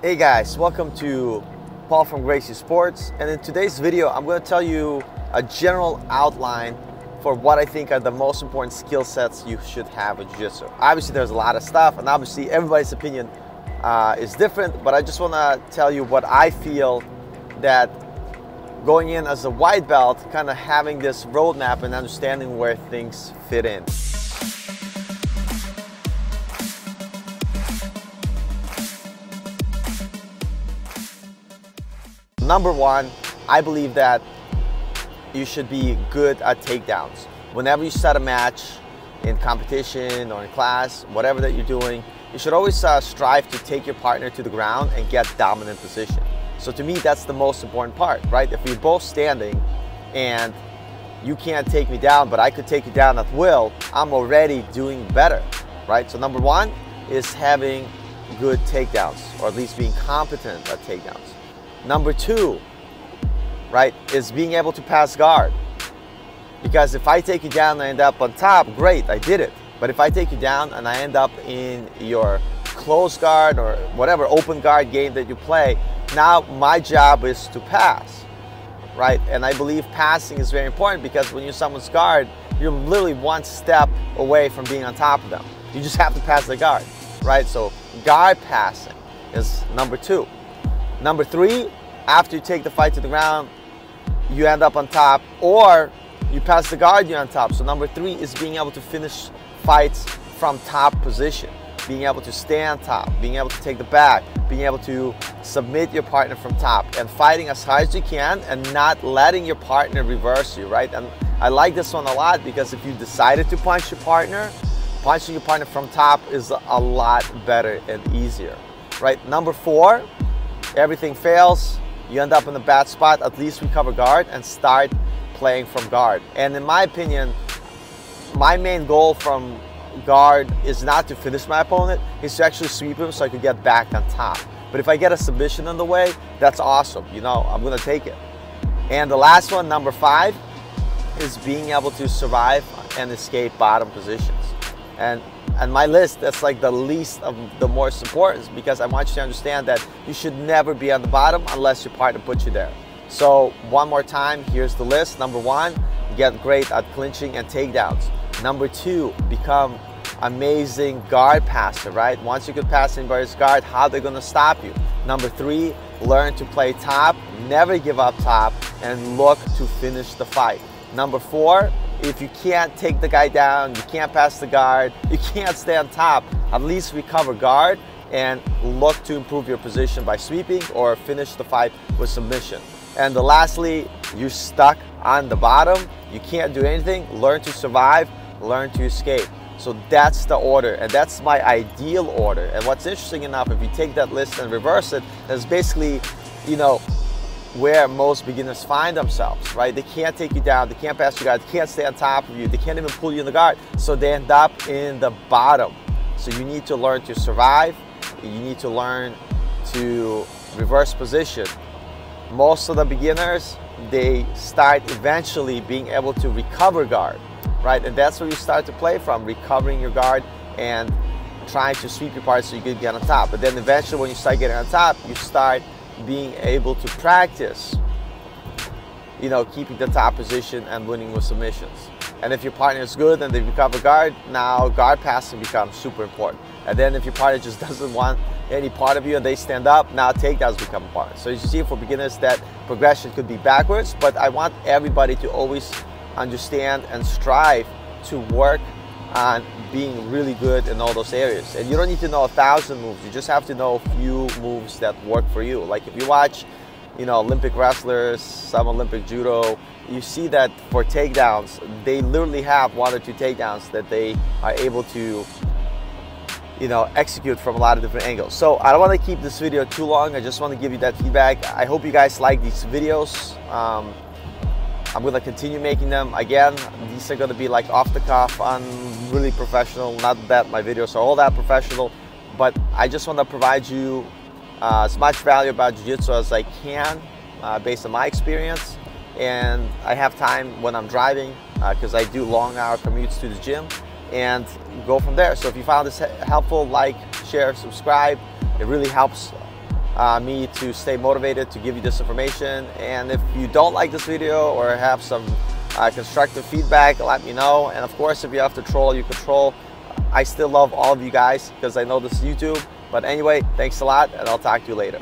Hey guys, welcome to Paul from Gracie Sports, and in today's video I'm going to tell you a general outline for what I think are the most important skill sets you should have in Jiu-Jitsu. Obviously there's a lot of stuff, and obviously everybody's opinion is different, but I just want to tell you what I feel that going in as a white belt, kind of having this roadmap and understanding where things fit in. Number one, I believe that you should be good at takedowns. Whenever you set a match in competition or in class, whatever that you're doing, you should always strive to take your partner to the ground and get dominant position. So to me, that's the most important part, right? If we're both standing and you can't take me down, but I could take you down at will, I'm already doing better, right? So number one is having good takedowns, or at least being competent at takedowns. Number two, right, is being able to pass guard. Because if I take you down and I end up on top, great, I did it. But if I take you down and I end up in your close guard or whatever open guard game that you play, now my job is to pass, right? And I believe passing is very important, because when you're someone's guard, you're literally one step away from being on top of them. You just have to pass the guard, right? So guard passing is number two. Number three, after you take the fight to the ground, you end up on top, or you pass the guard, you're on top. So number three is being able to finish fights from top position, being able to stay on top, being able to take the back, being able to submit your partner from top, and fighting as hard as you can and not letting your partner reverse you, right? And I like this one a lot, because if you decided to punch your partner, punching your partner from top is a lot better and easier, right? Number four, everything fails, you end up in a bad spot, at least recover guard and start playing from guard. And in my opinion, my main goal from guard is not to finish my opponent, is to actually sweep him so I could get back on top. But if I get a submission on the way, that's awesome, you know, I'm gonna take it. And the last one, number five, is being able to survive and escape bottom positions. And my list, that's like the least of the most important, because I want you to understand that you should never be on the bottom unless your partner puts you there. So one more time, here's the list. Number one, get great at clinching and takedowns. Number two, become amazing guard passer, right? Once you can pass anybody's guard, how they're gonna stop you. Number three, learn to play top, never give up top, and look to finish the fight. Number four, if you can't take the guy down, you can't pass the guard, you can't stay on top, at least recover guard and look to improve your position by sweeping or finish the fight with submission. And lastly, you're stuck on the bottom, you can't do anything, learn to survive, learn to escape. So that's the order, and that's my ideal order. And what's interesting enough, if you take that list and reverse it, that's basically, you know, where most beginners find themselves, right? They can't take you down, they can't pass you guard, they can't stay on top of you, they can't even pull you in the guard, so they end up in the bottom. So you need to learn to survive, you need to learn to reverse position. Most of the beginners, they start eventually being able to recover guard, right? And that's where you start to play from, recovering your guard and trying to sweep your part so you can get on top. But then eventually when you start getting on top, you start being able to practice, you know, keeping the top position and winning with submissions. And if your partner is good and they recover guard, now guard passing becomes super important. And then if your partner just doesn't want any part of you and they stand up, now takedowns become important. So you see, for beginners, that progression could be backwards, but I want everybody to always understand and strive to work on being really good in all those areas. And you don't need to know 1,000 moves, you just have to know a few moves that work for you. Like if you watch, you know, Olympic wrestlers, some Olympic judo, you see that for takedowns, they literally have 1 or 2 takedowns that they are able to, you know, execute from a lot of different angles. So I don't want to keep this video too long, I just want to give you that feedback. I hope you guys like these videos. I'm going to continue making them. Again, these are going to be like off the cuff, really professional. Not that my videos are all that professional, but I just want to provide you as much value about Jiu-Jitsu as I can based on my experience. And I have time when I'm driving because I do long hour commutes to the gym, and go from there. So if you found this helpful, like, share, subscribe. It really helps me to stay motivated to give you this information. And if you don't like this video or have some constructive feedback, let me know. And of course, if you have to troll, you can troll. I still love all of you guys because I know this is YouTube. But anyway, thanks a lot, and I'll talk to you later.